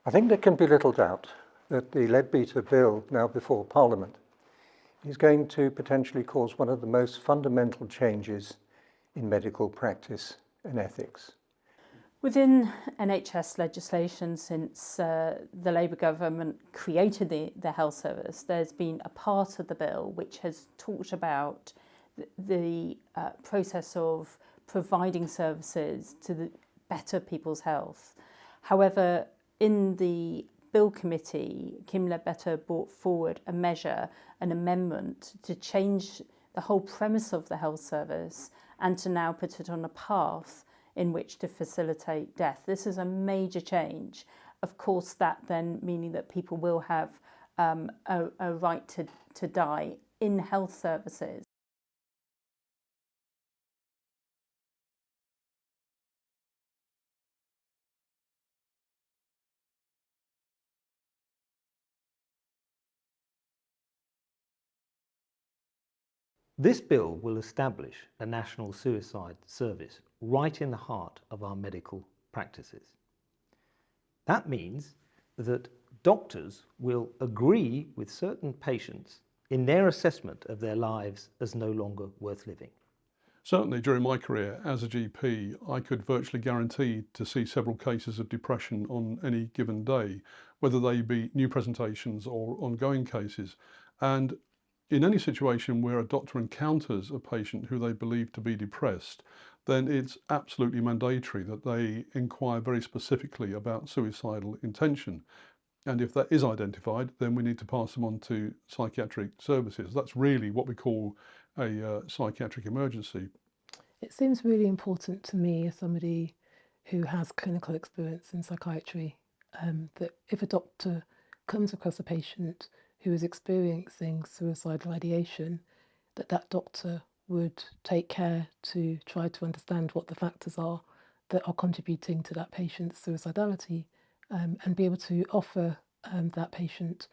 I think there can be little doubt that the Leadbeater bill now before Parliament is going to potentially cause one of the most fundamental changes in medical practice and ethics. Within NHS legislation, since the Labour government created the health service, there's been a part of the bill which has talked about the process of providing services to better people's health. However, in the Bill Committee, Kim Leadbeater brought forward a measure, an amendment to change the whole premise of the health service and to now put it on a path in which to facilitate death. This is a major change. Of course, that then meaning that people will have a right to die in health services. This bill will establish a national suicide service right in the heart of our medical practices. That means that doctors will agree with certain patients in their assessment of their lives as no longer worth living. Certainly during my career as a GP, I could virtually guarantee to see several cases of depression on any given day, whether they be new presentations or ongoing cases. And in any situation where a doctor encounters a patient who they believe to be depressed, then it's absolutely mandatory that they inquire very specifically about suicidal intention. And if that is identified, then we need to pass them on to psychiatric services. That's really what we call a psychiatric emergency. It seems really important to me as somebody who has clinical experience in psychiatry that if a doctor comes across a patient who is experiencing suicidal ideation, that doctor would take care to try to understand what the factors are that are contributing to that patient's suicidality and be able to offer that patient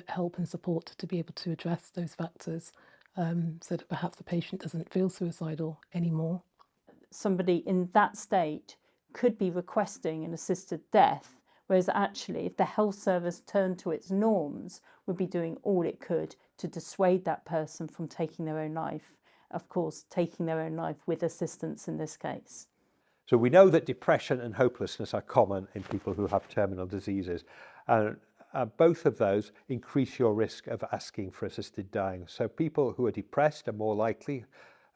help and support to be able to address those factors so that perhaps the patient doesn't feel suicidal anymore. Somebody in that state could be requesting an assisted death, whereas actually if the health service turned to its norms, would be doing all it could to dissuade that person from taking their own life. Of course, taking their own life with assistance in this case. So we know that depression and hopelessness are common in people who have terminal diseases. And both of those increase your risk of asking for assisted dying. So people who are depressed are more likely,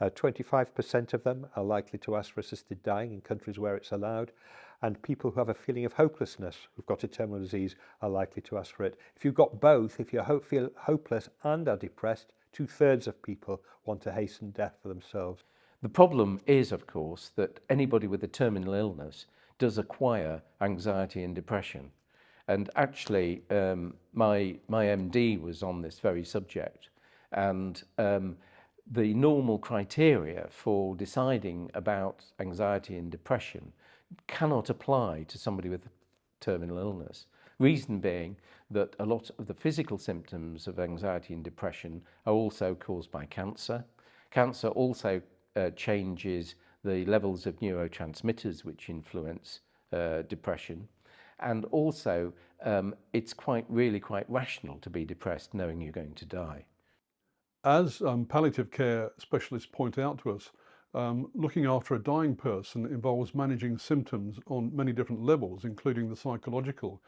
25% of them are likely to ask for assisted dying in countries where it's allowed. And people who have a feeling of hopelessness, who've got a terminal disease, are likely to ask for it. If you've got both, if you feel hopeless and are depressed, 2/3 of people want to hasten death for themselves. The problem is, of course, that anybody with a terminal illness does acquire anxiety and depression. And actually, my MD was on this very subject. And the normal criteria for deciding about anxiety and depression cannot apply to somebody with terminal illness. Reason being that a lot of the physical symptoms of anxiety and depression are also caused by cancer. Cancer also changes the levels of neurotransmitters which influence depression. And also, it's really quite rational to be depressed knowing you're going to die. As palliative care specialists point out to us, looking after a dying person involves managing symptoms on many different levels, including the psychological.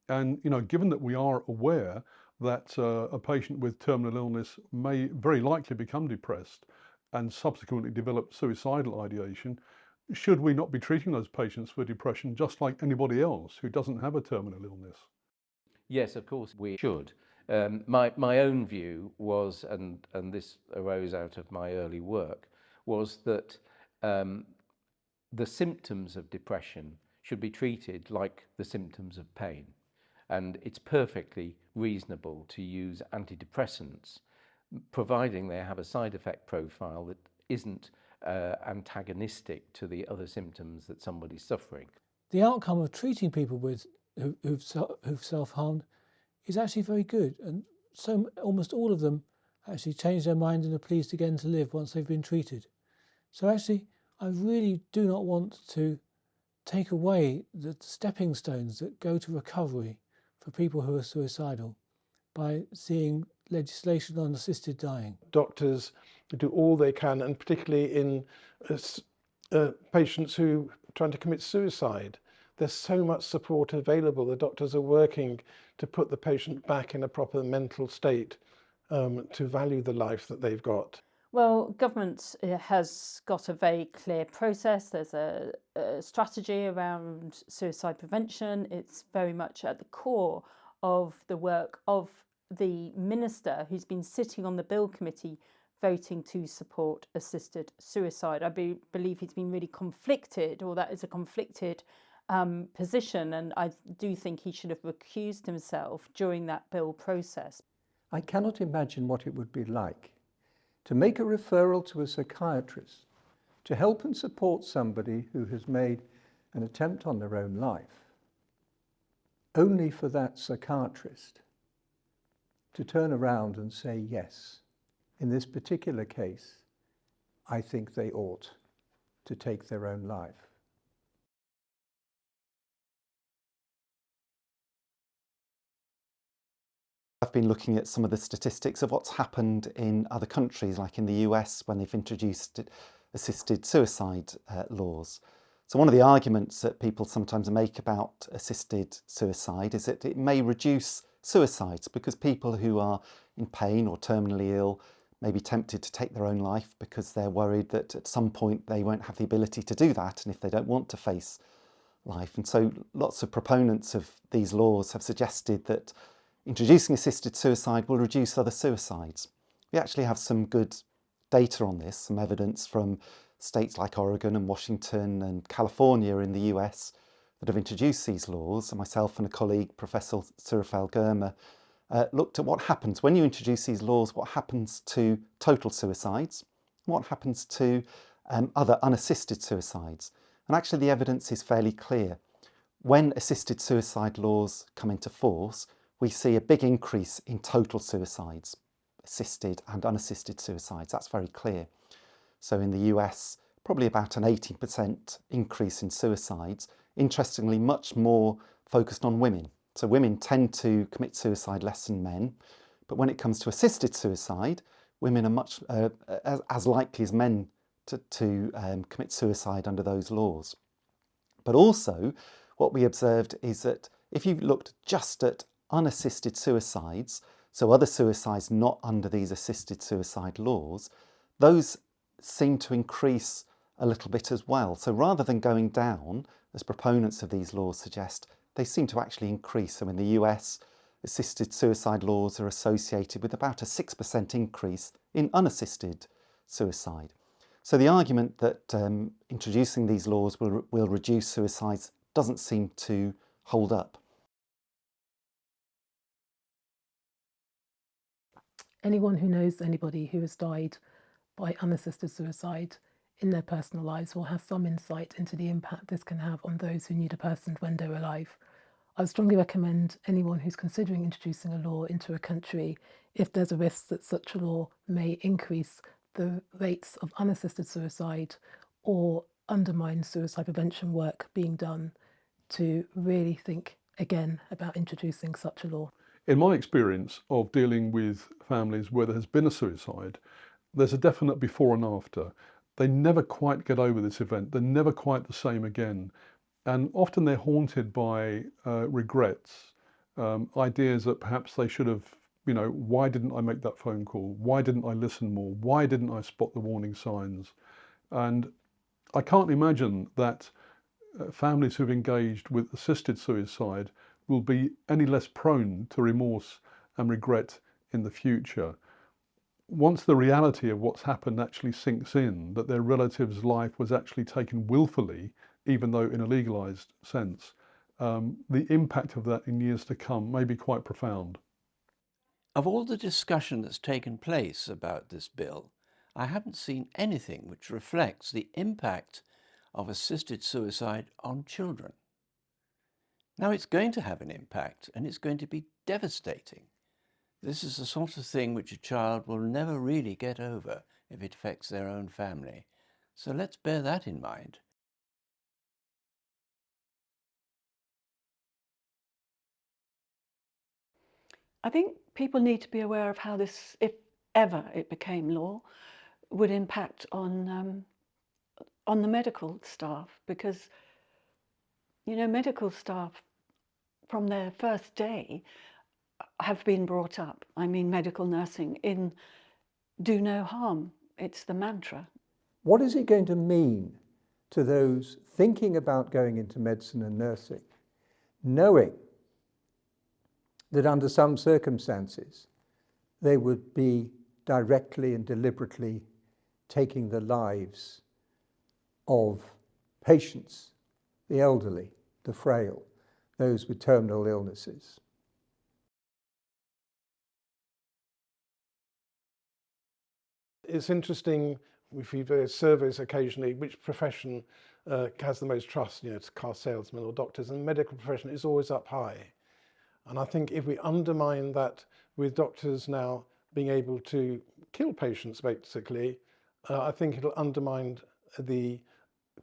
And given that we are aware that a patient with terminal illness may very likely become depressed and subsequently develop suicidal ideation, should we not be treating those patients for depression just like anybody else who doesn't have a terminal illness? Yes, of course we should. My own view was, and this arose out of my early work, was that the symptoms of depression should be treated like the symptoms of pain. And it's perfectly reasonable to use antidepressants, providing they have a side effect profile that isn't antagonistic to the other symptoms that somebody's suffering. The outcome of treating people who've self-harmed is actually very good, and so almost all of them actually change their mind and are pleased again to live once they've been treated. So actually, I really do not want to take away the stepping stones that go to recovery for people who are suicidal by seeing legislation on assisted dying. Doctors do all they can, and particularly in patients who are trying to commit suicide. There's so much support available. The doctors are working to put the patient back in a proper mental state, to value the life that they've got. Well, government has got a very clear process. There's a strategy around suicide prevention. It's very much at the core of the work of the minister who's been sitting on the bill committee voting to support assisted suicide. I believe he's been really conflicted, or that is a conflicted position, and I do think he should have recused himself during that bill process. I cannot imagine what it would be like to make a referral to a psychiatrist to help and support somebody who has made an attempt on their own life, only for that psychiatrist to turn around and say, yes, in this particular case, I think they ought to take their own life. I've been looking at some of the statistics of what's happened in other countries, like in the US, when they've introduced assisted suicide laws. So one of the arguments that people sometimes make about assisted suicide is that it may reduce suicides because people who are in pain or terminally ill may be tempted to take their own life because they're worried that at some point they won't have the ability to do that, and if they don't want to face life. And so lots of proponents of these laws have suggested that introducing assisted suicide will reduce other suicides. We actually have some good data on this, some evidence from states like Oregon and Washington and California in the US that have introduced these laws. And myself and a colleague, Professor Surafel Gurma, looked at what happens when you introduce these laws, what happens to total suicides, what happens to other unassisted suicides. And actually the evidence is fairly clear. When assisted suicide laws come into force, we see a big increase in total suicides, assisted and unassisted suicides. That's very clear. So in the US, probably about an 18% increase in suicides. Interestingly, much more focused on women. So women tend to commit suicide less than men. But when it comes to assisted suicide, women are much as likely as men to commit suicide under those laws. But also, what we observed is that if you looked just at unassisted suicides, so other suicides not under these assisted suicide laws, those seem to increase a little bit as well. So rather than going down, as proponents of these laws suggest, they seem to actually increase. So in the US, assisted suicide laws are associated with about a 6% increase in unassisted suicide. So the argument that introducing these laws will reduce suicides doesn't seem to hold up. Anyone who knows anybody who has died by unassisted suicide in their personal lives will have some insight into the impact this can have on those who need a person when they're alive. I would strongly recommend anyone who's considering introducing a law into a country, if there's a risk that such a law may increase the rates of unassisted suicide or undermine suicide prevention work being done, to really think again about introducing such a law. In my experience of dealing with families where there has been a suicide, there's a definite before and after. They never quite get over this event. They're never quite the same again. And often they're haunted by regrets, ideas that perhaps they should have, why didn't I make that phone call? Why didn't I listen more? Why didn't I spot the warning signs? And I can't imagine that families who've engaged with assisted suicide will be any less prone to remorse and regret in the future. Once the reality of what's happened actually sinks in, that their relative's life was actually taken willfully, even though in a legalised sense, the impact of that in years to come may be quite profound. Of all the discussion that's taken place about this bill, I haven't seen anything which reflects the impact of assisted suicide on children. Now, it's going to have an impact, and it's going to be devastating. This is the sort of thing which a child will never really get over if it affects their own family. So let's bear that in mind. I think people need to be aware of how this, if ever it became law, would impact on the medical staff, because, you know, medical staff from their first day have been brought up, I mean medical nursing, in do no harm. It's the mantra. What is it going to mean to those thinking about going into medicine and nursing, knowing that under some circumstances they would be directly and deliberately taking the lives of patients, the elderly, the frail, those with terminal illnesses? It's interesting, we see various surveys occasionally, which profession has the most trust, you know, it's car salesmen or doctors, and the medical profession is always up high. And I think if we undermine that with doctors now being able to kill patients, basically, I think it'll undermine the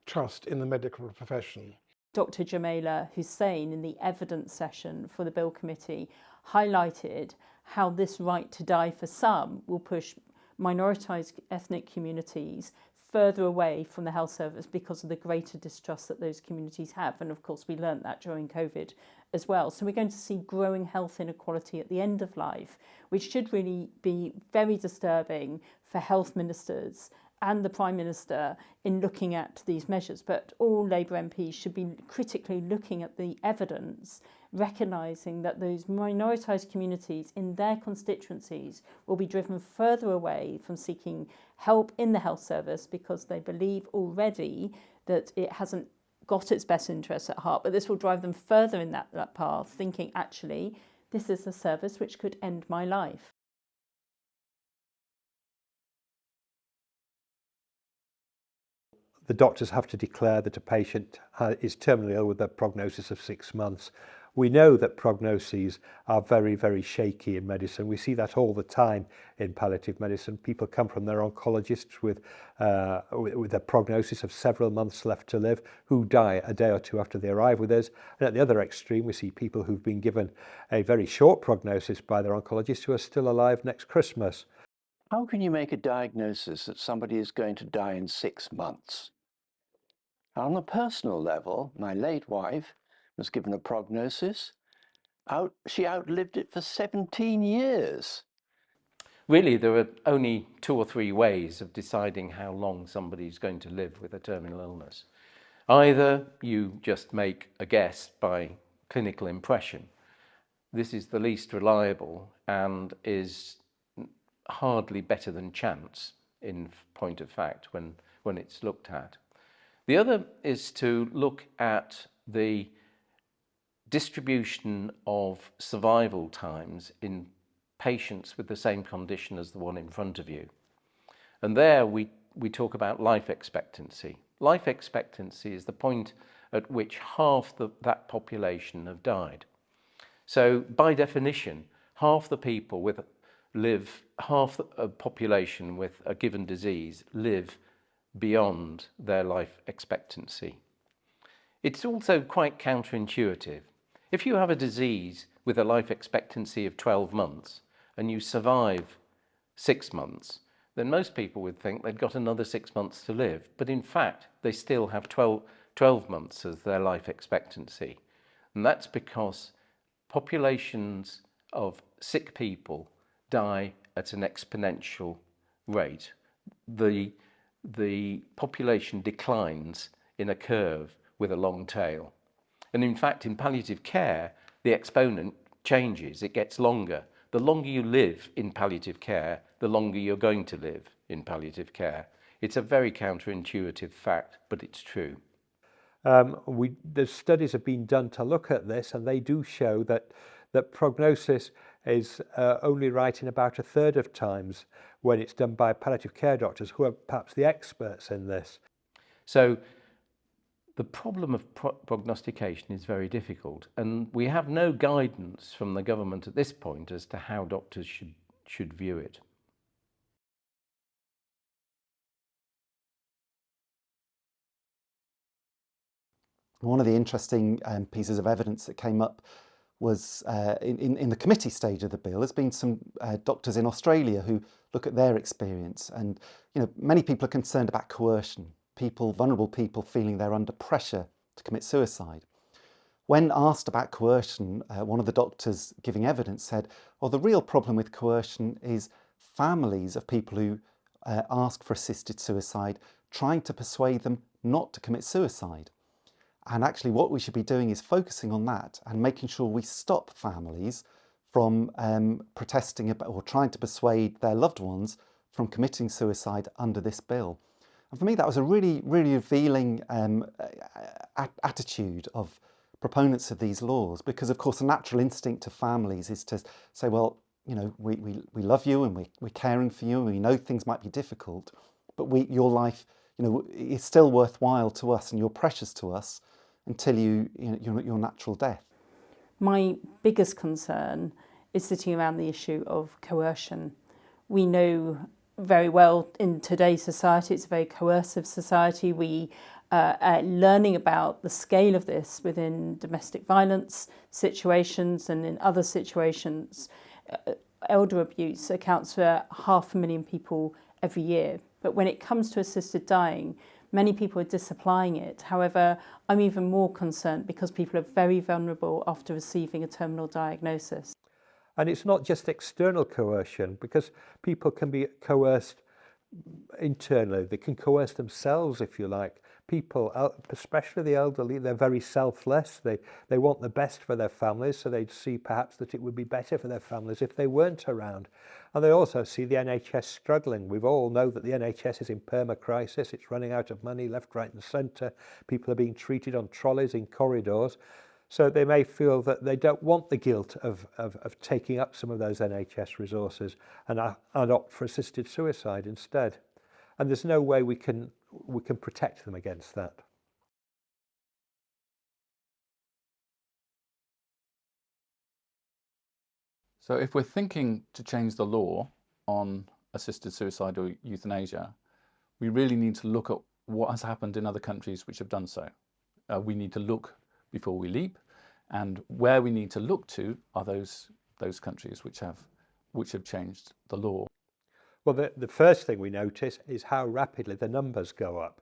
trust in the medical profession. Dr. Jamila Hussain, in the evidence session for the Bill Committee, highlighted how this right to die for some will push minoritized ethnic communities further away from the health service because of the greater distrust that those communities have. And of course, we learnt that during COVID as well. So we're going to see growing health inequality at the end of life, which should really be very disturbing for health ministers and the Prime Minister in looking at these measures. But all Labour MPs should be critically looking at the evidence, recognising that those minoritised communities in their constituencies will be driven further away from seeking help in the health service because they believe already that it hasn't got its best interests at heart. But this will drive them further in that path, thinking, actually, this is a service which could end my life. The doctors have to declare that a patient is terminally ill with a prognosis of 6 months. We know that prognoses are very, very shaky in medicine. We see that all the time in palliative medicine. People come from their oncologists with a prognosis of several months left to live, who die a day or two after they arrive with us. And at the other extreme, we see people who've been given a very short prognosis by their oncologist who are still alive next Christmas. How can you make a diagnosis that somebody is going to die in 6 months? On a personal level, my late wife was given a prognosis. She outlived it for 17 years. Really, there are only 2 or 3 ways of deciding how long somebody's going to live with a terminal illness. Either you just make a guess by clinical impression. This is the least reliable and is hardly better than chance in point of fact when it's looked at. The other is to look at the distribution of survival times in patients with the same condition as the one in front of you. And there we talk about life expectancy. Life expectancy is the point at which half that population have died. So by definition, half the people half the population with a given disease live beyond their life expectancy. It's also quite counterintuitive. If you have a disease with a life expectancy of 12 months and you survive 6 months, then most people would think they've got another 6 months to live. But in fact, they still have 12 months as their life expectancy. And that's because populations of sick people die at an exponential rate. The population declines in a curve with a long tail. And in fact, in palliative care, the exponent changes, it gets longer. The longer you live in palliative care, the longer you're going to live in palliative care. It's a very counterintuitive fact, but it's true. The studies have been done to look at this, and they do show that prognosis is only right in about a third of times when it's done by palliative care doctors, who are perhaps the experts in this. So the problem of prognostication is very difficult, and we have no guidance from the government at this point as to how doctors should view it. One of the interesting pieces of evidence that came up was in the committee stage of the bill. There's been some doctors in Australia who look at their experience, and many people are concerned about coercion, vulnerable people feeling they're under pressure to commit suicide. When asked about coercion, one of the doctors giving evidence said, well, the real problem with coercion is families of people who ask for assisted suicide trying to persuade them not to commit suicide. And actually what we should be doing is focusing on that and making sure we stop families from protesting about, or trying to persuade their loved ones from committing suicide under this bill. And for me, that was a really, really revealing attitude of proponents of these laws, because of course a natural instinct of families is to say, well, we love you and we're caring for you and we know things might be difficult, but your life is still worthwhile to us and you're precious to us until your natural death. My biggest concern is sitting around the issue of coercion. We know very well in today's society, it's a very coercive society. We are learning about the scale of this within domestic violence situations and in other situations. Elder abuse accounts for 500,000 people every year. But when it comes to assisted dying, many people are disapplying it. However, I'm even more concerned because people are very vulnerable after receiving a terminal diagnosis. And it's not just external coercion, because people can be coerced internally. They can coerce themselves, if you like. People, especially the elderly, they're very selfless. They want the best for their families, so they see perhaps that it would be better for their families if they weren't around. And they also see the NHS struggling. We all know that the NHS is in perma-crisis. It's running out of money left, right and centre. People are being treated on trolleys in corridors. So they may feel that they don't want the guilt of taking up some of those NHS resources and opt for assisted suicide instead. And there's no way we can protect them against that. So if we're thinking to change the law on assisted suicide or euthanasia, we really need to look at what has happened in other countries which have done so. We need to look before we leap, and where we need to look to are those countries which have changed the law. Well, the first thing we notice is how rapidly the numbers go up.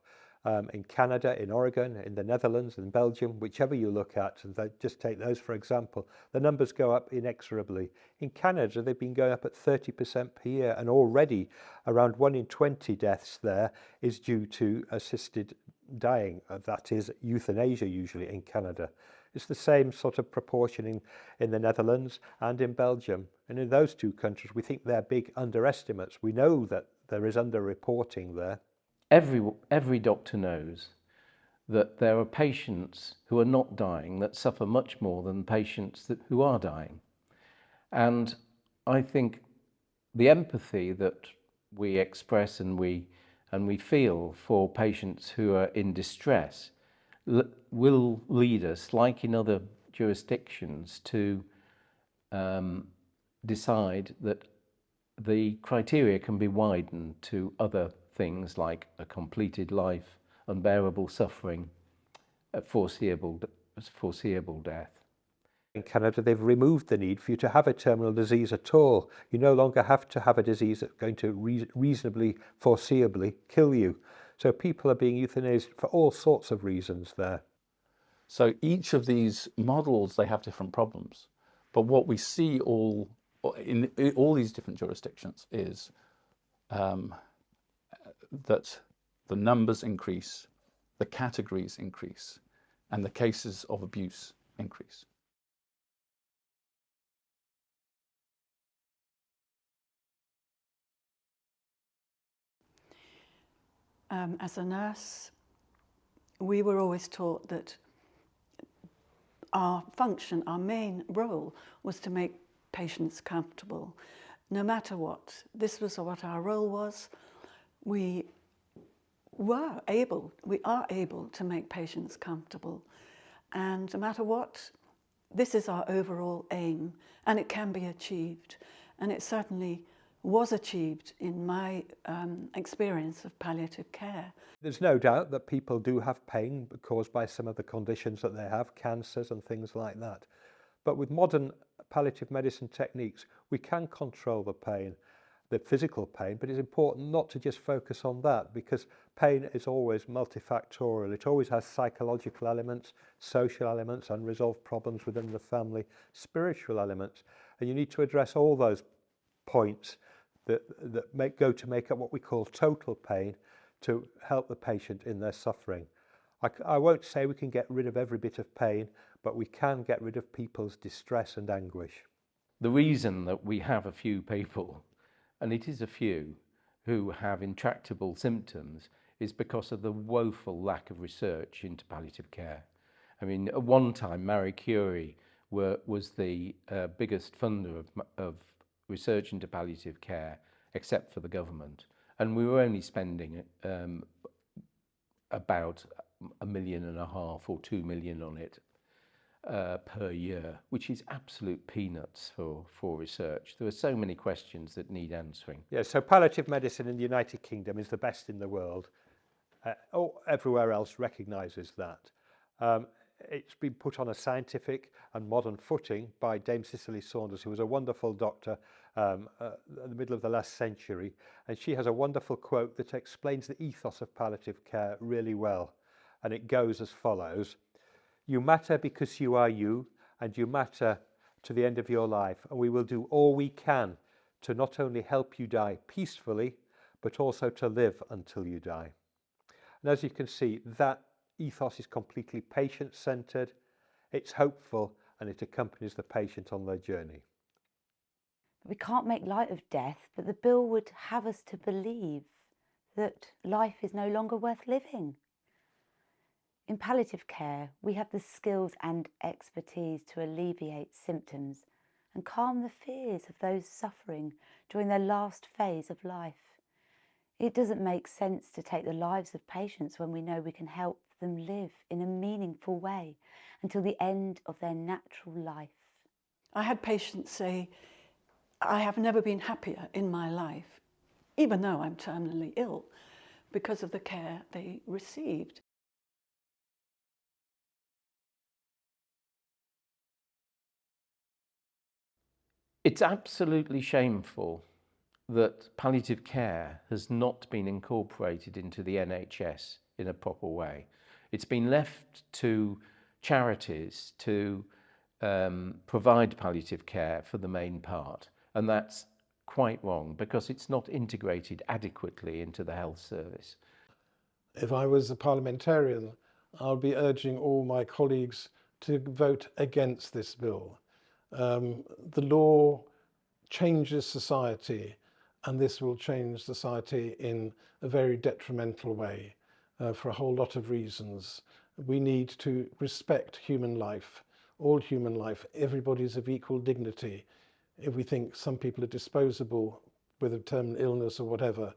In Canada, in Oregon, in the Netherlands, in Belgium, whichever you look at, and just take those for example, the numbers go up inexorably. In Canada, they've been going up at 30% per year, and already around 1 in 20 deaths there is due to assisted dying. That is euthanasia usually in Canada. It's the same sort of proportion in the Netherlands and in Belgium. And in those two countries, we think they're big underestimates. We know that there is underreporting there. Every doctor knows that there are patients who are not dying that suffer much more than patients who are dying. And I think the empathy that we express and we feel for patients who are in distress will lead us, like in other jurisdictions, to decide that the criteria can be widened to other things like a completed life, unbearable suffering, foreseeable death. In Canada, they've removed the need for you to have a terminal disease at all. You no longer have to have a disease that's going to reasonably, foreseeably kill you. So people are being euthanized for all sorts of reasons there. So each of these models, they have different problems. But what we see in all these different jurisdictions is that the numbers increase, the categories increase, and the cases of abuse increase. As a nurse, we were always taught that our function, our main role, was to make patients comfortable, no matter what. This was what our role was. We are able to make patients comfortable, and no matter what, this is our overall aim, and it can be achieved, and it certainly was achieved in my experience of palliative care. There's no doubt that people do have pain caused by some of the conditions that they have, cancers and things like that. But with modern palliative medicine techniques, we can control the pain, the physical pain, but it's important not to just focus on that, because pain is always multifactorial. It always has psychological elements, social elements, unresolved problems within the family, spiritual elements. And you need to address all those points that go to make up what we call total pain, to help the patient in their suffering. I won't say we can get rid of every bit of pain, but we can get rid of people's distress and anguish. The reason that we have a few people, and it is a few, who have intractable symptoms is because of the woeful lack of research into palliative care. I mean, at one time, Marie Curie was the biggest funder of research into palliative care, except for the government. And we were only spending about $1.5 million or 2 million on it per year, which is absolute peanuts for research. There are so many questions that need answering. Yeah, so palliative medicine in the United Kingdom is the best in the world. Everywhere else recognises that. It's been put on a scientific and modern footing by Dame Cicely Saunders, who was a wonderful doctor in the middle of the last century. And she has a wonderful quote that explains the ethos of palliative care really well. And it goes as follows: "You matter because you are you, and you matter to the end of your life. And we will do all we can to not only help you die peacefully, but also to live until you die." And as you can see, that ethos is completely patient-centred, it's hopeful, and it accompanies the patient on their journey. We can't make light of death, but the bill would have us to believe that life is no longer worth living. In palliative care, we have the skills and expertise to alleviate symptoms and calm the fears of those suffering during their last phase of life. It doesn't make sense to take the lives of patients when we know we can help them live in a meaningful way until the end of their natural life. I had patients say, "I have never been happier in my life, even though I'm terminally ill, because of the care they received." It's absolutely shameful that palliative care has not been incorporated into the NHS in a proper way. It's been left to charities to provide palliative care for the main part, and that's quite wrong because it's not integrated adequately into the health service. If I was a parliamentarian, I'll be urging all my colleagues to vote against this bill. The law changes society, and this will change society in a very detrimental way for a whole lot of reasons. We need to respect human life, all human life. Everybody's of equal dignity. If we think some people are disposable with a terminal illness or whatever,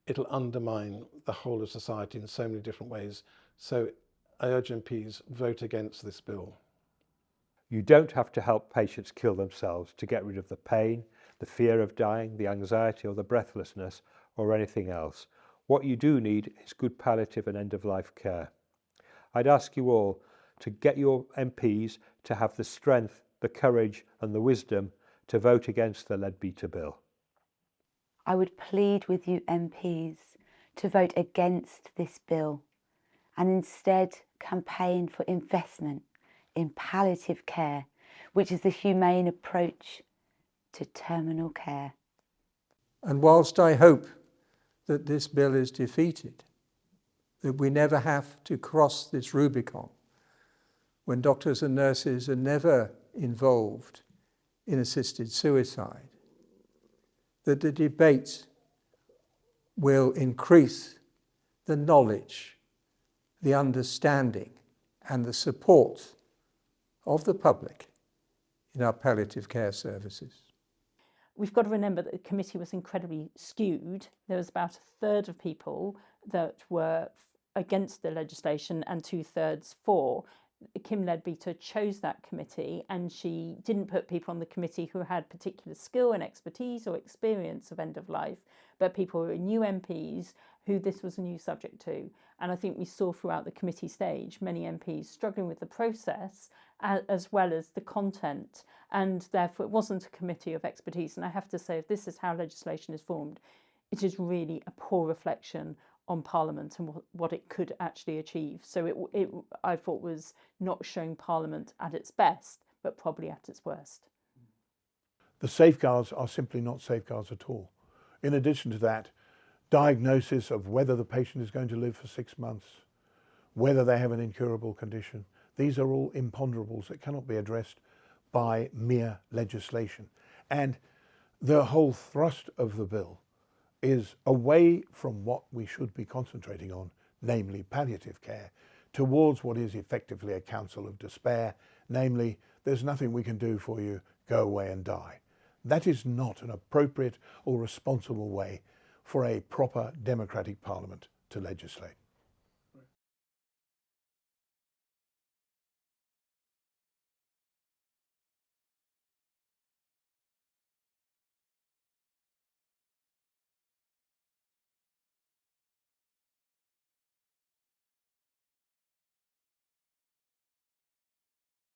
it'll undermine the whole of society in so many different ways. So I urge MPs, vote against this bill. You don't have to help patients kill themselves to get rid of the pain, the fear of dying, the anxiety or the breathlessness or anything else. What you do need is good palliative and end-of-life care. I'd ask you all to get your MPs to have the strength, the courage and the wisdom to vote against the Leadbeater bill. I would plead with you MPs to vote against this bill and instead campaign for investment in palliative care, which is the humane approach to terminal care. And whilst I hope that this bill is defeated, that we never have to cross this Rubicon when doctors and nurses are never involved in assisted suicide, that the debate will increase the knowledge, the understanding and the support of the public in our palliative care services. We've got to remember that the committee was incredibly skewed. There was about a third of people that were against the legislation and 2/3 for. Kim Leadbeater chose that committee, and she didn't put people on the committee who had particular skill and expertise or experience of end of life, but people who were new MPs who this was a new subject to. And I think we saw throughout the committee stage many MPs struggling with the process as well as the content, and therefore it wasn't a committee of expertise. And I have to say, if this is how legislation is formed, it is really a poor reflection on Parliament and what it could actually achieve. So it I thought was not showing Parliament at its best, but probably at its worst. The safeguards are simply not safeguards at all. In addition to that, diagnosis of whether the patient is going to live for 6 months, whether they have an incurable condition, these are all imponderables that cannot be addressed by mere legislation. And the whole thrust of the bill is away from what we should be concentrating on, namely palliative care, towards what is effectively a counsel of despair, namely, there's nothing we can do for you, go away and die. That is not an appropriate or responsible way for a proper democratic parliament to legislate.